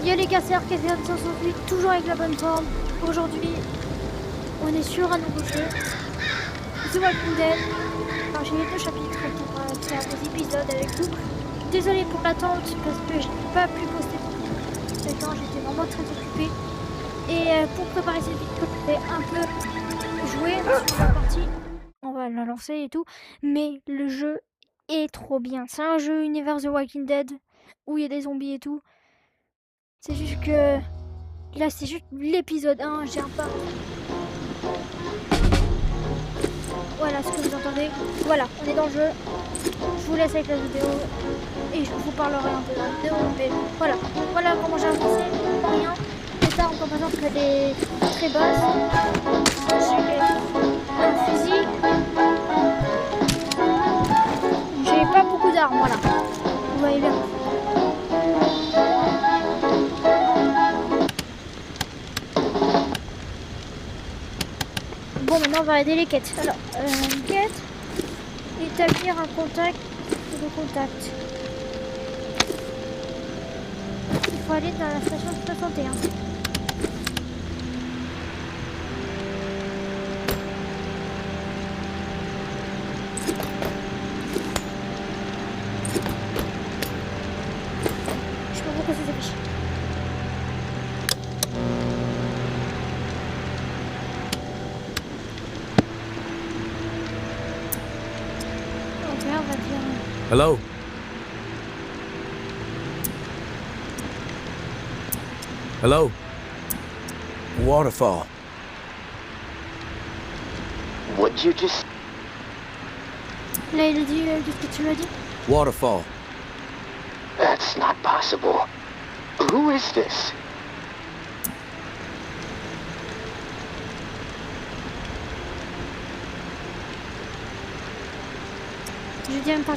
Il y a les casseurs qui essaient de s'en sortir, toujours avec la bonne forme. Aujourd'hui, on est sur un nouveau jeu. The Walking Dead. Alors, j'ai les 2 chapitres pour faire des épisodes avec vous. Désolée pour l'attente parce que je n'ai pas pu poster tout le temps, j'étais vraiment très occupée. Et pour préparer cette vidéo, je vais un peu jouer sur la partie. On va la lancer et tout. Mais le jeu est trop bien. C'est un jeu univers The Walking Dead où il y a des zombies et tout. C'est juste que là, c'est juste l'épisode 1. J'ai un pas. Voilà ce que vous entendez. Voilà, on est dans le jeu. Je vous laisse avec la vidéo et je vous parlerai un peu de la vidéo. Mais voilà comment j'ai avancé. Rien. Les armes, par exemple, elle est très basse. J'ai un fusil. J'ai pas beaucoup d'armes, voilà. Vous voyez bien. Bon, maintenant on va aider les quêtes. Alors, quête, établir un contact de contact. Il faut aller dans la station 61. Je sais pas pourquoi ça s'affiche. Hello? Hello? Waterfall. What'd you just... Là, il a dit, qu'est-ce que tu m'as dit? Waterfall. That's not possible. Who is this?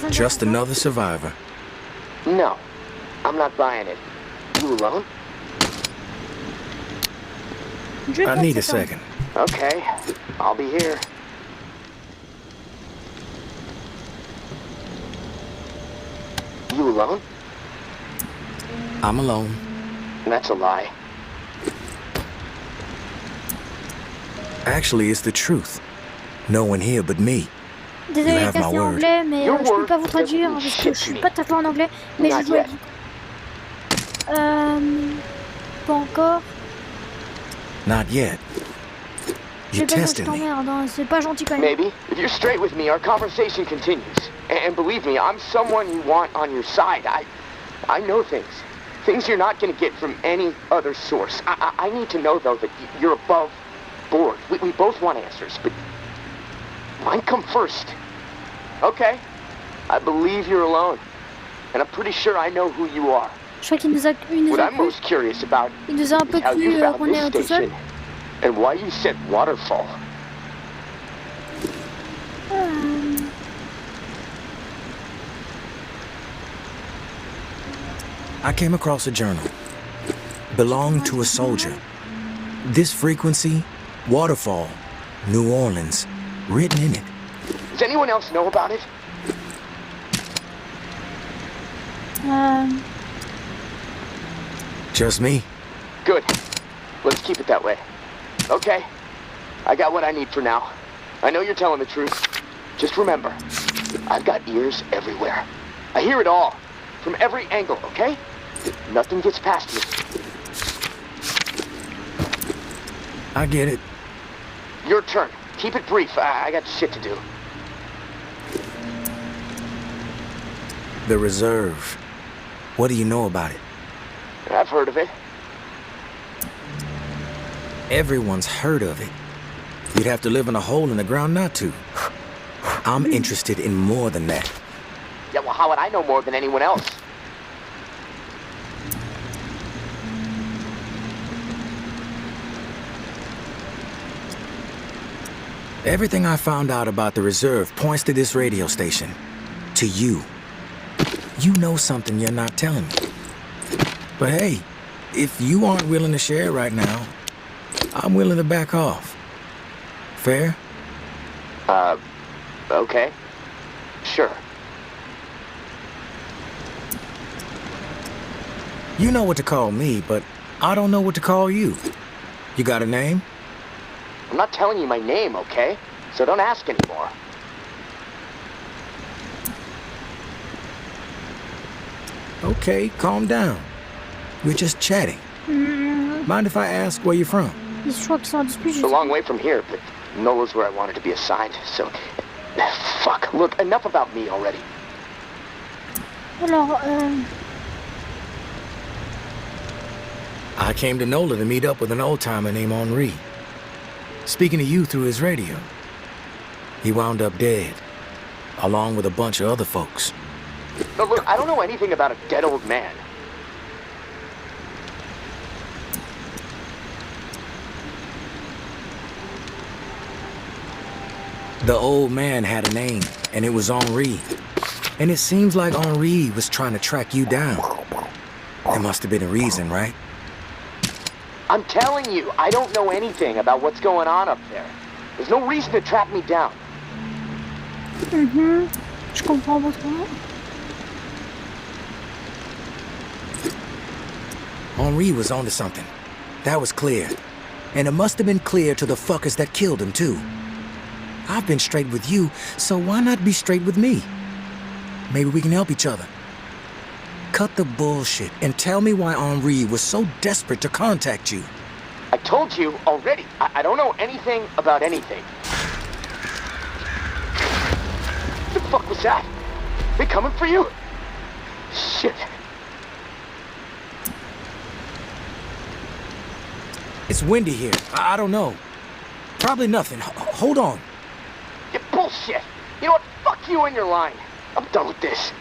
Just another survivor. No, I'm not buying it. You alone? I need a second. Okay, I'll be here. You alone? I'm alone. That's a lie. Actually, it's the truth. No one here but me. Désolé les gars, c'est en anglais, mais je peux pas vous traduire parce que je suis pas tout à fait en anglais, mais je joue avec vous. Pas encore. Not yet. You're testing me. C'est pas gentil quand même. Maybe. If you're straight with me, our conversation continues. And believe me, I'm someone you want on your side. I know things. Things you're not going to get from any other source. I need to know, though, that you're above board. We both want answers, but mine come first. Okay. I believe you're alone. And I'm pretty sure I know who you are. Je crois qu'il nous a What I'm most curious about is how you found this station and why you said waterfall. I came across a journal. Belonged to a soldier. This frequency, waterfall, New Orleans, written in it. Does anyone else know about it? Just me? Good. Let's keep it that way. Okay. I got what I need for now. I know you're telling the truth. Just remember, I've got ears everywhere. I hear it all. From every angle, okay? Nothing gets past me. I get it. Your turn. Keep it brief. I got shit to do. The Reserve. What do you know about it? I've heard of it. Everyone's heard of it. You'd have to live in a hole in the ground not to. I'm interested in more than that. Yeah, well, how would I know more than anyone else? Everything I found out about the Reserve points to this radio station. To you. You know something you're not telling me. But hey, if you aren't willing to share right now, I'm willing to back off. Fair? Okay. Sure. You know what to call me, but I don't know what to call you. You got a name? I'm not telling you my name, okay? So don't ask anymore. Okay, calm down. We're just chatting. Mind if I ask where you're from? Je crois qu'ils sont en dispute. It's a long way from here, but Nola's where I wanted to be assigned, so... Fuck, look, enough about me already. Alors, I came to NOLA to meet up with an old-timer named Henri. Speaking to you through his radio. He wound up dead, along with a bunch of other folks. No, look, I don't know anything about a dead old man. The old man had a name, and it was Henri. And it seems like Henri was trying to track you down. There must have been a reason, right? I'm telling you, I don't know anything about what's going on up there. There's no reason to track me down. je comprends pas trop. Henri was onto something. That was clear. And it must have been clear to the fuckers that killed him, too. I've been straight with you, so why not be straight with me? Maybe we can help each other. Cut the bullshit and tell me why Henri was so desperate to contact you. I told you already, I don't know anything about anything. What the fuck was that? They coming for you? Shit. It's windy here. I don't know. Probably nothing. Hold on. You bullshit. You know what? Fuck you and your line. I'm done with this.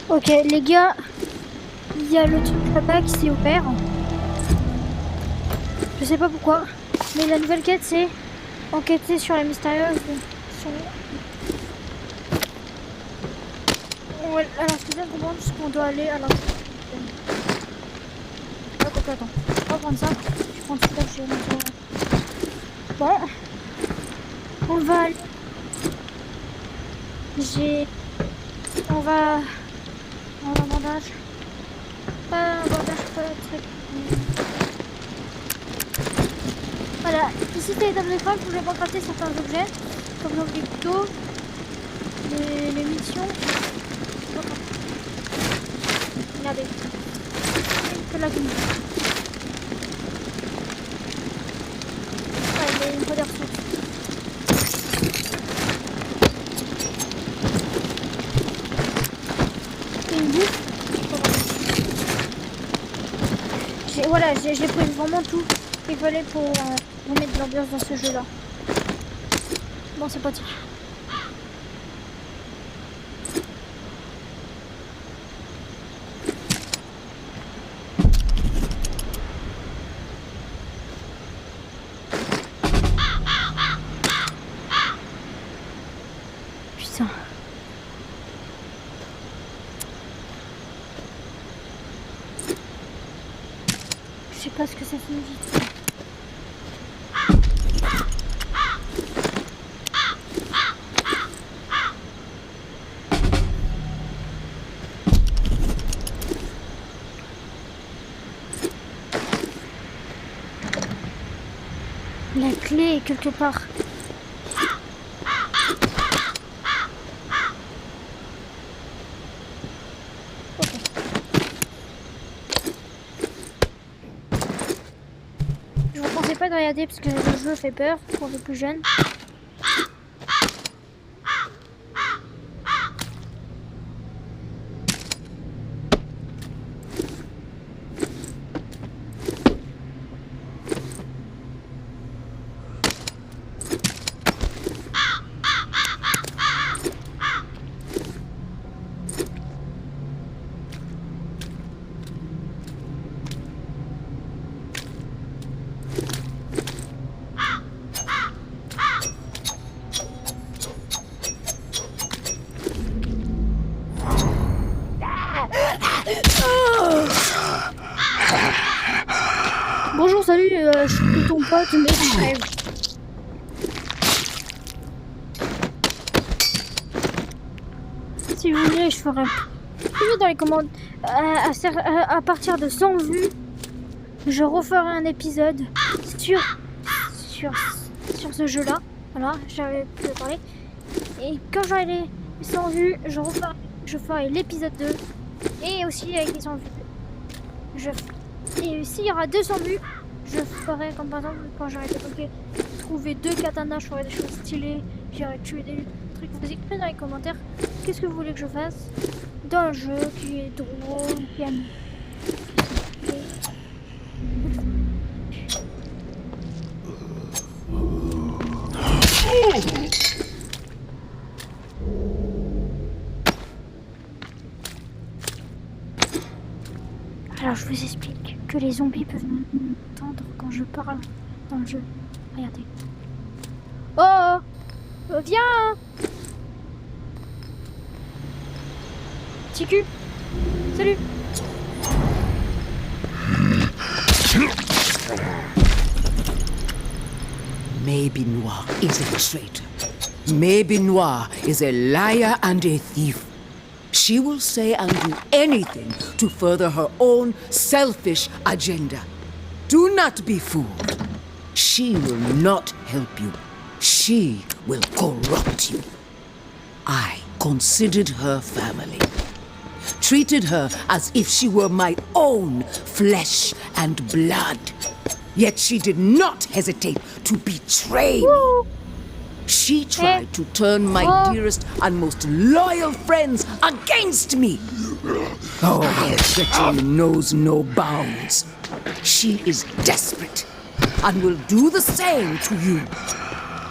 Ok, les gars, il y a le truc là-bas qui s'est ouvert. Je sais pas pourquoi, mais la nouvelle quête c'est enquêter sur la mystérieuse. Ouais, alors ce que je viens de comprendre, c'est qu'on doit aller à la. Attends, on va prendre ça. Je prends tout ça, je vais mettre. Bon, on va aller. On va. Un bandage. Un bandage pas très. Voilà, ici t'as les tables d'écran, vous pouvez emprunter certains objets, comme l'objet couteau, les missions. Regardez. Que la gueule. Ouais, mais une fois des ressources. Voilà, j'ai pris vraiment tout qu'il fallait pour remettre de l'ambiance dans ce jeu-là. Bon, c'est parti. Putain. Je sais pas ce que ça signifie. La clé est quelque part. Je ne pensais pas de regarder parce que le jeu fait peur pour les plus jeunes. Bonjour, salut, je suis ton pote, mais je rêve. Si vous voulez, je ferai. toujours dans les commandes. À partir de 100 vues, je referai un épisode sur ce jeu-là. Voilà, j'avais pu parler. Et quand j'aurai les 100 vues, je ferai l'épisode 2. Et aussi avec les 100 vues. Et s'il y aura 200 vues, je ferai comme par exemple quand j'aurai trouvé 2 katanas, je ferai des choses stylées. J'irai tuer des trucs. Vous écrivez dans les commentaires qu'est-ce que vous voulez que je fasse dans le jeu qui est drôle, qui aime. Alors je vous explique que les zombies peuvent m'entendre quand je parle dans le jeu. Regardez. Oh, viens. Petit cul. Salut. Maybe Noir is a traitor. Maybe Noir is a liar and a thief. She will say and do anything to further her own selfish agenda. Do not be fooled. She will not help you. She will corrupt you. I considered her family. Treated her as if she were my own flesh and blood. Yet she did not hesitate to betray me. She tried to turn my dearest and most loyal friends against me. Oh, her treachery knows no bounds. She is desperate and will do the same to you.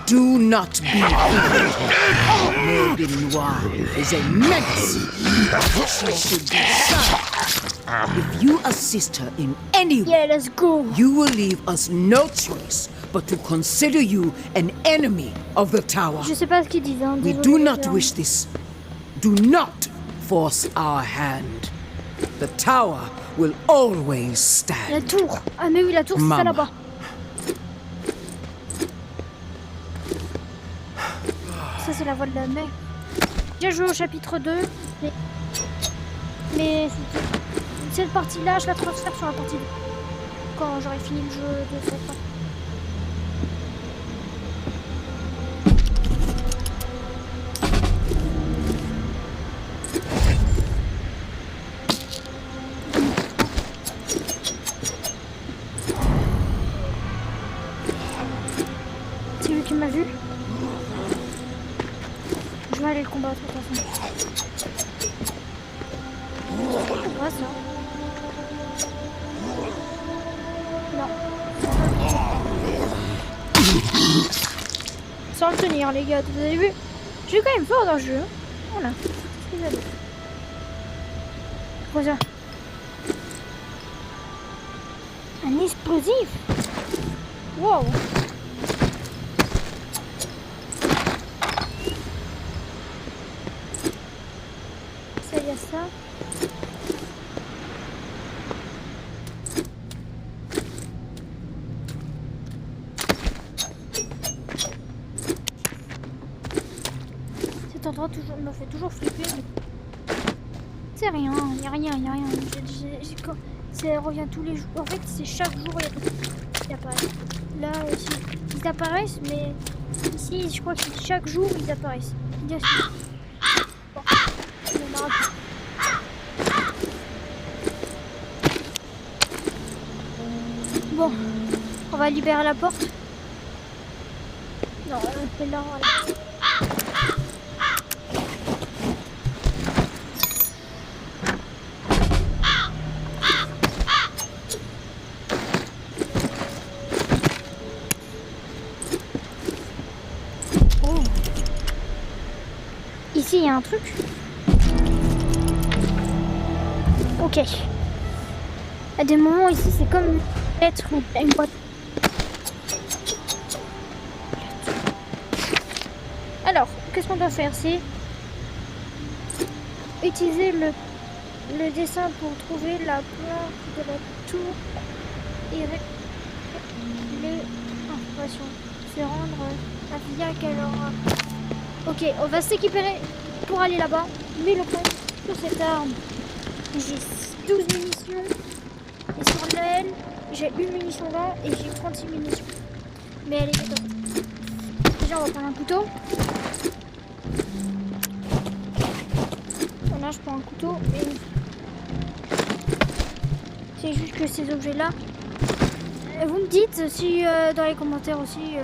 Do not be fooled. Maybe Noir is a menace. She should be shot. If you assist her in any way, Yeah, let's go. you will leave us no choice but to consider you an enemy of the tower. Je sais pas ce qu'ils disent. Hein, We désolé, do les not gars. wish this. Do not force our hand. The tower will always La stand. tour. Ah mais oui, la tour, c'est ça Maman. là-bas. Ça, c'est la voie de la mer. J'ai joué au chapitre 2. Mais cette partie-là, je la transfère sur la partie 2. Quand j'aurai fini le jeu de cette partie. C'est lui qui m'a vu. Je vais aller le combattre de toute façon. On voit ça. Non. Sans le tenir les gars, vous avez vu? Je suis quand même fort dans le jeu. Voilà. C'est ce que j'avais. Quoi ça? Un explosif. Wow. Ça y a ça. Cet endroit me fait toujours flipper. C'est rien, y a rien. Ça revient tous les jours. En fait, c'est chaque jour il y a des trucs qui apparaissent. Là aussi, ils apparaissent, mais ici, je crois que chaque jour ils apparaissent. Bien sûr. Bon, on en aura plus. Bon, on va libérer la porte. Non, on fait là, voilà. Oh. Ici, il y a un truc. Ok. À des moments ici, c'est comme être une boîte. Alors, qu'est-ce qu'on doit faire? C'est utiliser le dessin pour trouver la plante de la tour et les informations. Se rendre à via qu'elle aura. Ok, on va s'équiper pour aller là-bas. Mais le point sur cette arme. j'ai 12 munitions. Et sur l'aile, j'ai une munition là et j'ai 36 munitions. Mais elle est dedans. Déjà, on va prendre un couteau. Voilà, je prends un couteau et... C'est juste que ces objets-là... Vous me dites si dans les commentaires aussi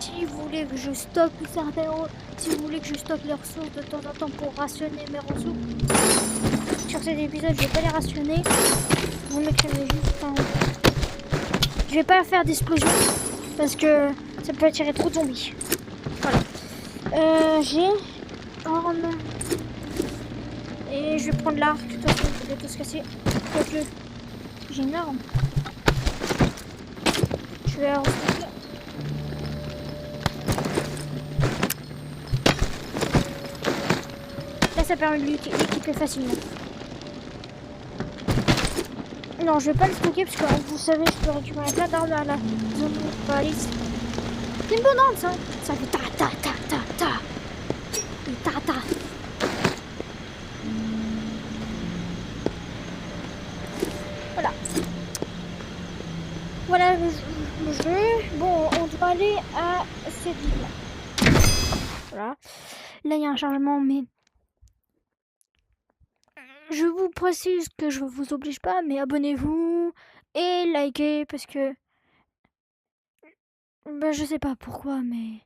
si vous voulez que je stocke certains, si vous voulez que je stocke les ressources de temps en temps pour rationner mes ressources. Sur cet épisode, je vais pas les rationner. Vous m'écrivez juste. Je vais pas faire d'explosion parce que ça peut attirer trop de zombies. Voilà. J'ai arme et je vais prendre l'arc. De toute façon, je vais tout se casser. Quoique j'ai une arme. Je vais là, ça permet de l'équiper facilement. Non, je vais pas le stocker parce que vous savez, je peux récupérer plein d'armes à la zone balise. C'est une bonne arme ça. Ça fait ta ta ta ta ta. Et ta ta. Voilà. Voilà le jeu. Bon, on doit aller à cette ville-là. Voilà. Là, il y a un chargement, mais... Je vous précise que je vous oblige pas, mais abonnez-vous et likez parce que... Ben, je sais pas pourquoi, mais...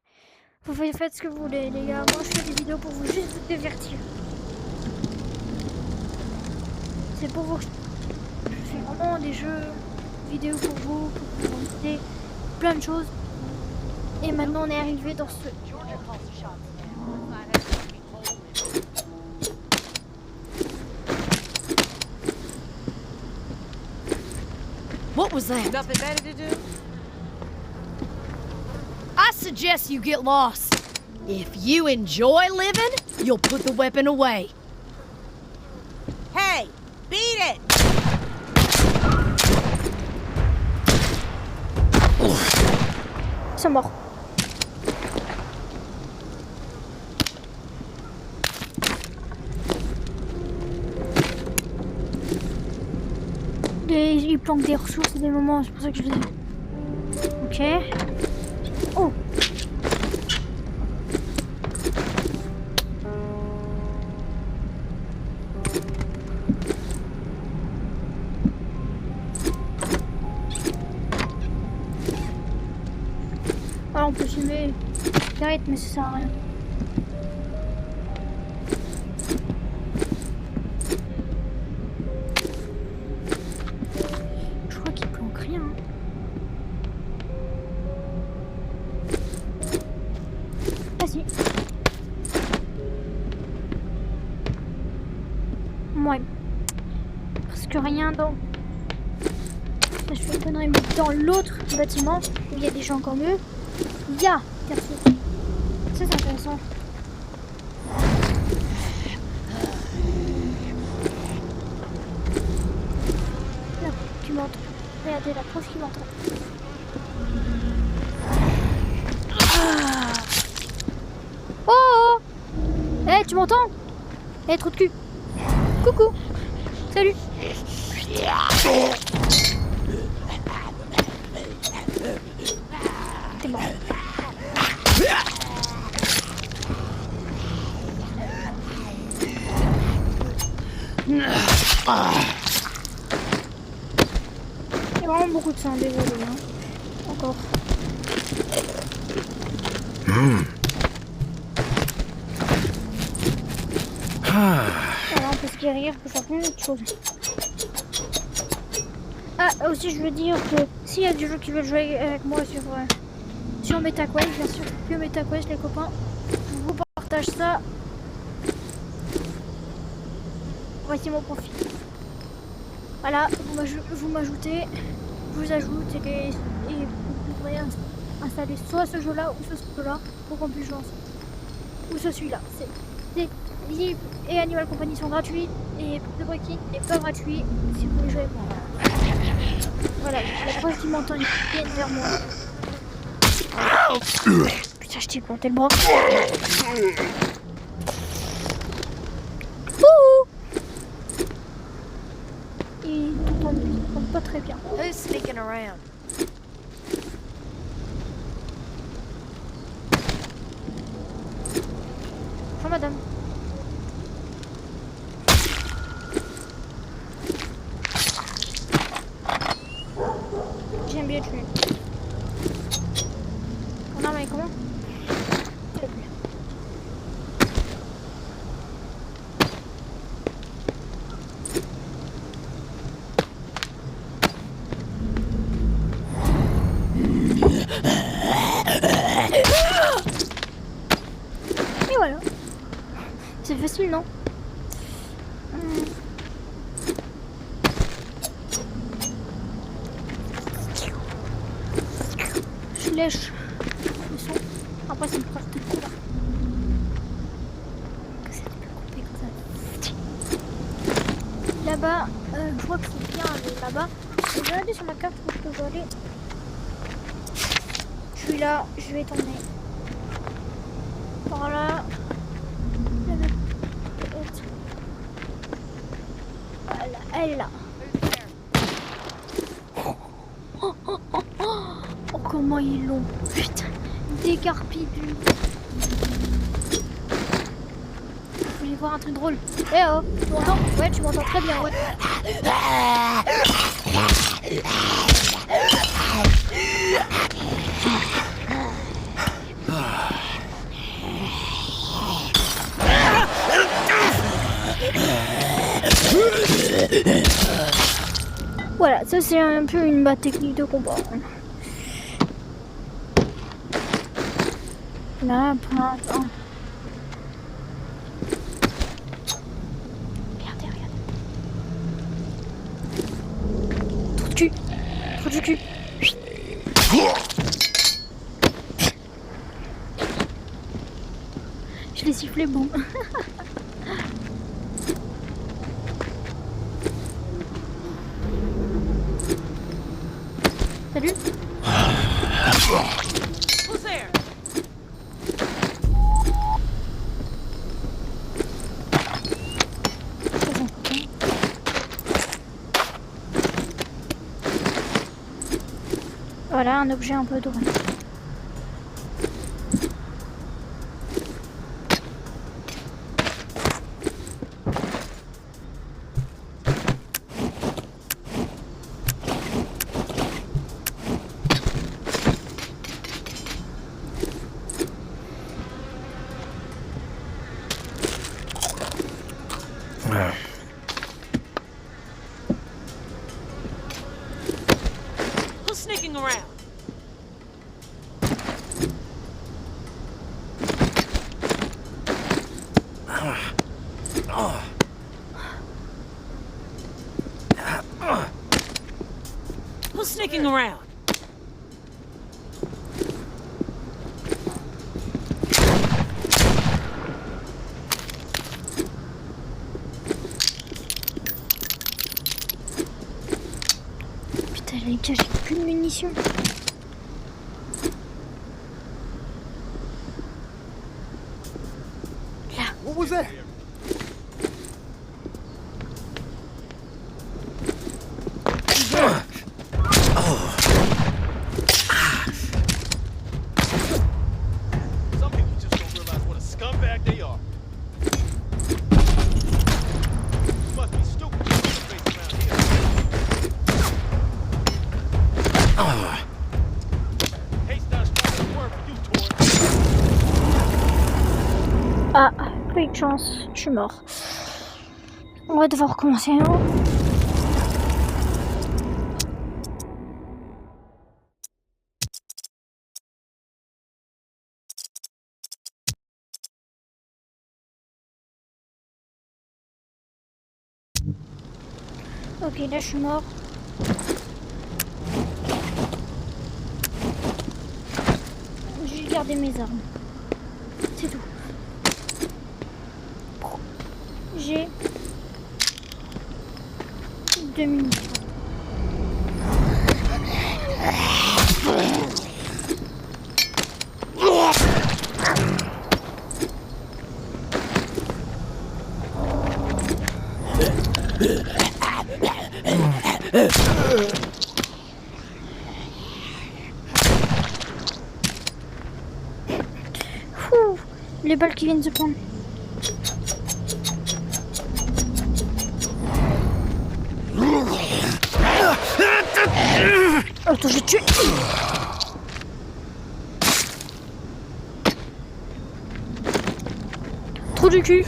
Vous faites ce que vous voulez, les gars. Moi, je fais des vidéos pour vous, juste vous divertir. C'est pour vous que je fais vraiment des jeux vidéo pour vous montrer plein de choses. Et maintenant, on est arrivé dans ce... What was that? Nothing better to do? I suggest you get lost. If you enjoy living, you'll put the weapon away. Hey, beat it! Ils sont morts. Ils planquent des ressources à des moments, c'est pour ça que je faisais. Ok. Oh! Alors on peut filmer direct, mais ça sert à rien. Je crois qu'il planque rien. Ah si. Ouais. Parce que rien dans... Là, je fais une connerie, mais dans l'autre bâtiment, où il y a des gens comme eux, il y a des ressources. Ça, c'est intéressant. Là, tu m'entends. Regardez la preuve qu'il m'entend. Oh, oh. Eh, tu m'entends? Eh, trou de cul. Coucou. Salut. T'es mort. Il y a vraiment beaucoup de sang, désolé. Hein. Encore. Alors, on peut se guérir pour faire plein d'autres choses. Ah, aussi, je veux dire que s'il y a des gens qui veulent jouer avec moi sur MetaQuest, bien sûr que MetaQuest, les copains, je vous partage ça. Voici mon profil. Voilà, vous m'ajoutez, je vous ajoute et vous pourrez installer soit ce jeu-là ou ce jeu-là pour qu'on puisse jouer ensemble. Ou celui-là. C'est libre et Animal Company sont gratuits et The Breaking n'est pas gratuit si vous voulez jouer avec moi. Voilà, la preuve qu'il m'entend, il vient vers moi. Putain, je t'ai planté le bras. Ouh. Ils t'entendent pas très bien. Who's sneaking around? Bonjour madame. J'aime bien tuer. On a mais comment? Très bien. Et voilà. C'est facile, non? Je lèche le son. Après, ça me fera tout le coup là. Que c'est plus coupé comme ça. Là-bas, je vois que c'est bien aller là-bas. Je vais regarder sur ma carte où je peux aller. Je suis là, je vais t'emmener. Par là. Voilà, elle est là. Oh, comment ils l'ont. Putain, décarpille du. Je vais voir un truc drôle. Eh oh, tu m'entends? Ouais, tu m'entends très bien, ouais. Voilà, ça c'est un peu une technique de combat. Là, pour l'instant. Regardez, regardez. Trou de cul. Trou du cul. Je l'ai sifflé, bon. Salut. Who's there? Voilà un objet un peu doré. Who's sneaking around? Who's sneaking around? Putain, les gars, j'ai plus de munitions. Là. What was that? Some people just don't realize what a scumbag they are. You must be stupid to put your face around here. Hate's not a strong enough word for you, Tor. Ah, peu de chance, je suis mort. On va devoir recommencer, hein. Ok, là je suis mort. J'ai gardé mes armes. C'est tout. J'ai 2 munitions. Ouh, les balles qui viennent de se prendre. Attends, je vais te tuer. Trou du cul.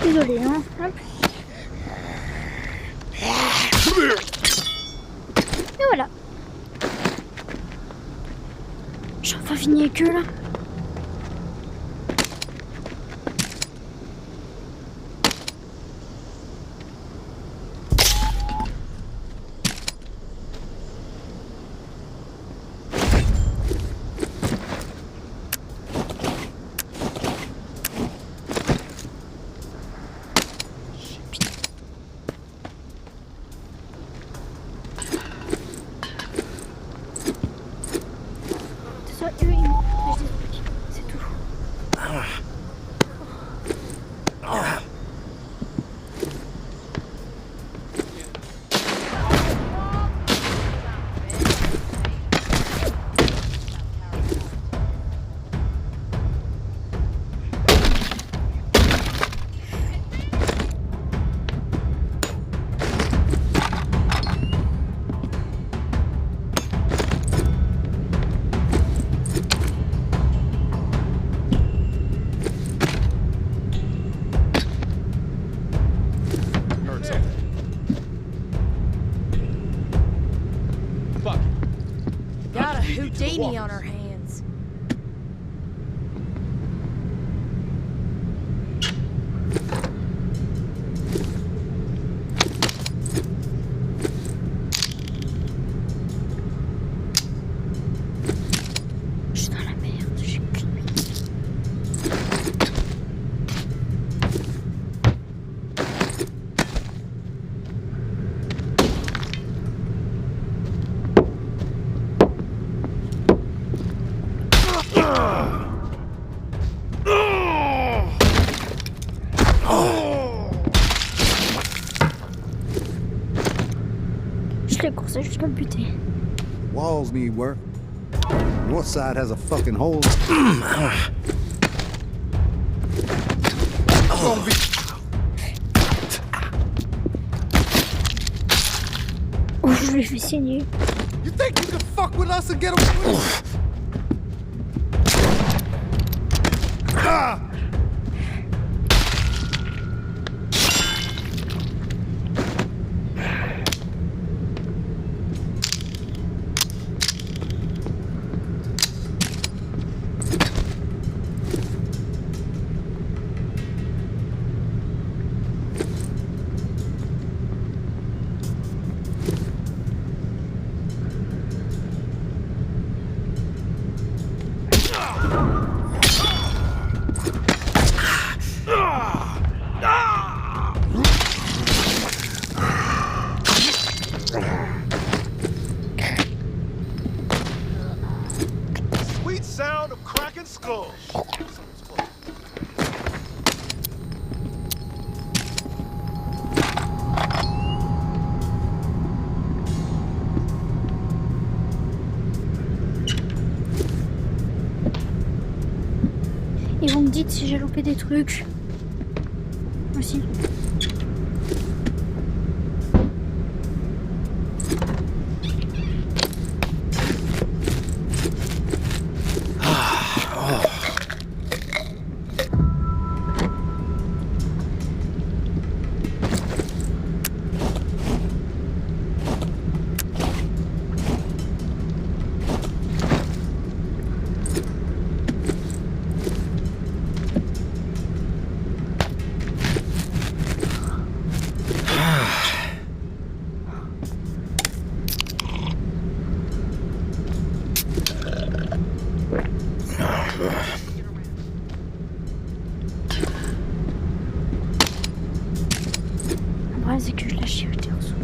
Désolé, hein. Hop. Et voilà. J'ai enfin fini avec eux là. Ça, eux, ils m'empêchent des trucs. C'est tout. Heard something. Fuck it. Got a I'll just leave you to the Houdini walkers. on our hands. Je suis dans la merde, j'ai aucune idée. Je l'ai coursé jusqu'à le buter. Walls need work. North side has a fucking hole. Oh, je lui fais saigner. You think you can fuck with us and get away with it? Ah! Sweet sound of cracking skulls. Et vous me dites si j'ai loupé des trucs. Aussi. Ah, c'est que je lâche des ressources.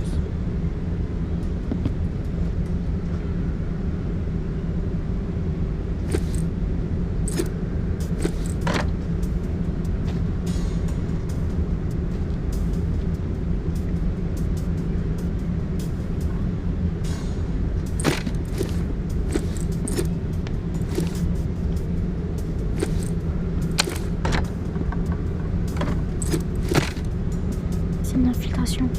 C'est une infiltration.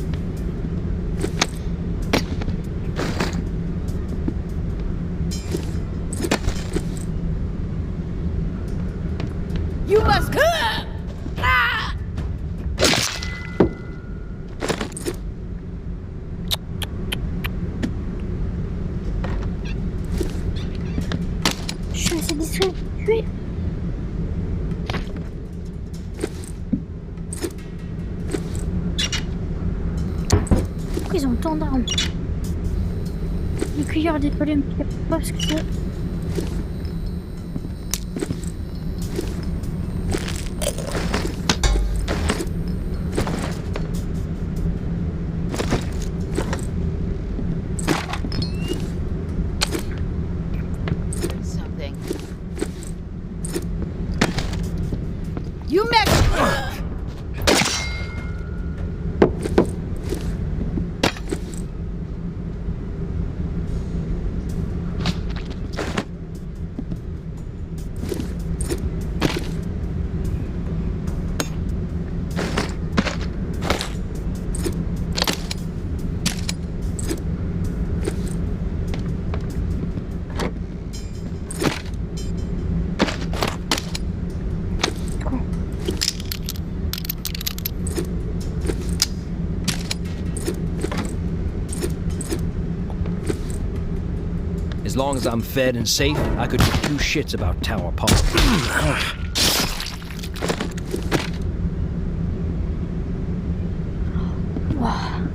You must. Je suis assez distrait. Oui. Pourquoi ils ont tant d'armes? Les cuillères des volumes, je sais pas ce que c'est. Something. You met. As long as I'm fed and safe, I could give two shits about Tower Park. Waouh.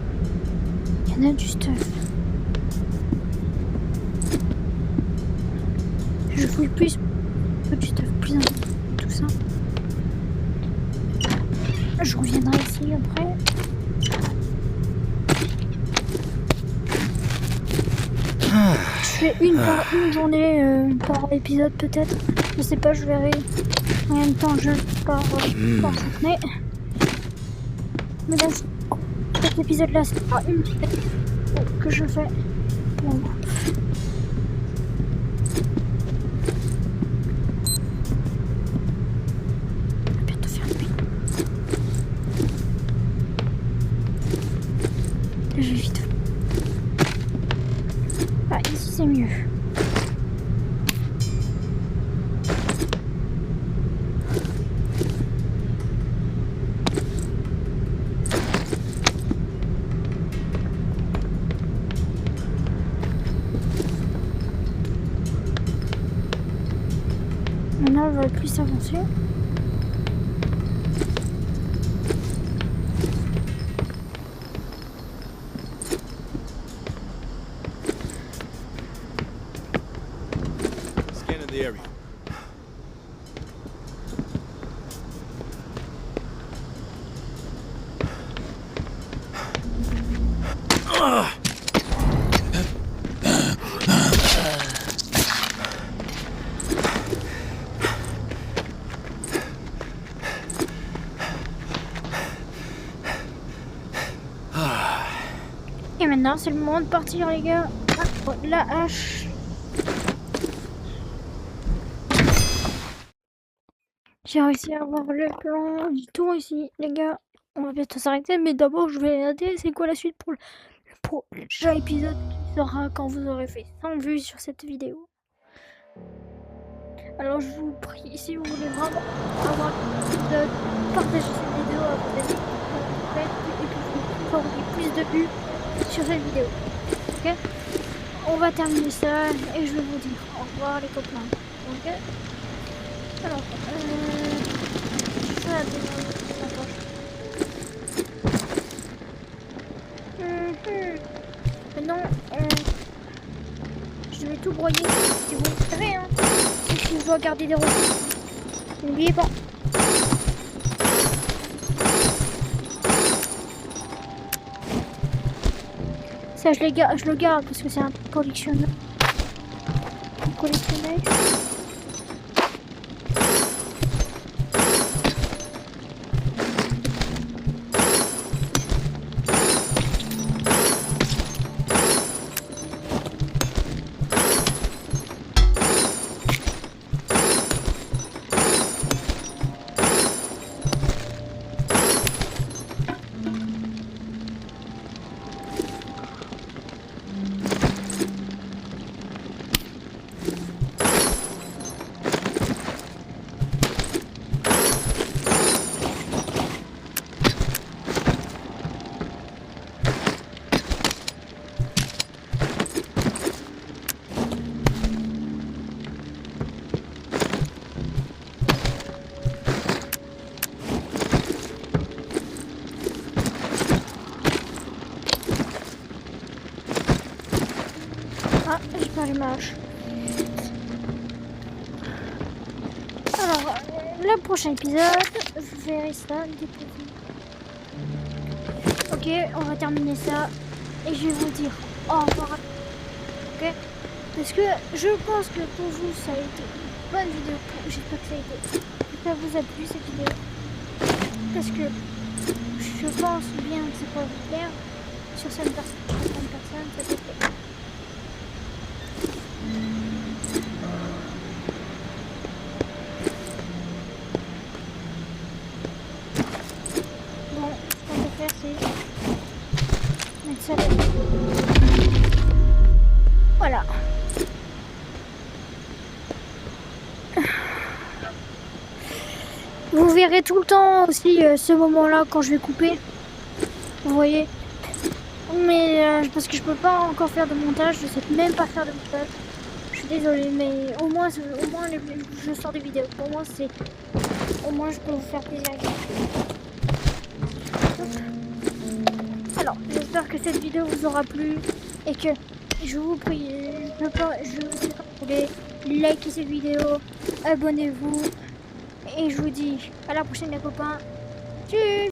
Il y en a du stuff. Je fouille plus. Du stuff plus important. Tout ça. Je reviendrai ici après. Je fais une journée par épisode peut-être. Je sais pas, je verrai combien de temps je par journée. Mais là, cet épisode là, c'est pas une que je fais. Bon. Ça va bientôt faire nuit. Je vais vite. Ah, ici c'est mieux. Maintenant, on va plus s'avancer. Scanning the area. Et maintenant, c'est le moment de partir, les gars. Ah, la hache. J'ai réussi à avoir le plan du tour ici, les gars. On va bientôt s'arrêter, mais d'abord, je vais regarder c'est quoi la suite pour le prochain épisode qui sera quand vous aurez fait 100 vues sur cette vidéo. Alors, je vous prie, si vous voulez vraiment avoir de partager cette vidéo à vos amis, et que vous aurez plus de vues sur cette vidéo. Ok? On va terminer ça et je vais vous dire au revoir les copains. Ok? Alors, je fais la Maintenant, je vais tout broyer si vous le savez, hein. Si je dois garder des ressources. N'oubliez pas. Ça, je le garde parce que c'est un collectionneur. Un collectionneur. Ah, j'ai pas l'image. Alors, le prochain épisode, je verrai ça. Ok, on va terminer ça. Et je vais vous dire au revoir. Ok? Parce que je pense que pour vous, ça a été une bonne vidéo. J'espère que ça vous a plu cette vidéo. Parce que je pense bien que c'est pas vous plaire. Sur certaines personnes, ça peut plaire. Bon, ce qu'on peut faire, c'est mettre ça là. Voilà. Vous verrez tout le temps aussi ce moment-là quand je vais couper. Vous voyez. Mais parce que je peux pas encore faire de montage, je sais même pas faire de montage. Je suis désolée, mais au moins je sors des vidéos. Pour moi, c'est au moins je peux vous faire plaisir. Alors, j'espère que cette vidéo vous aura plu et que je vous prie, je voulez likez cette vidéo, abonnez-vous et je vous dis à la prochaine les copains. Tchuss.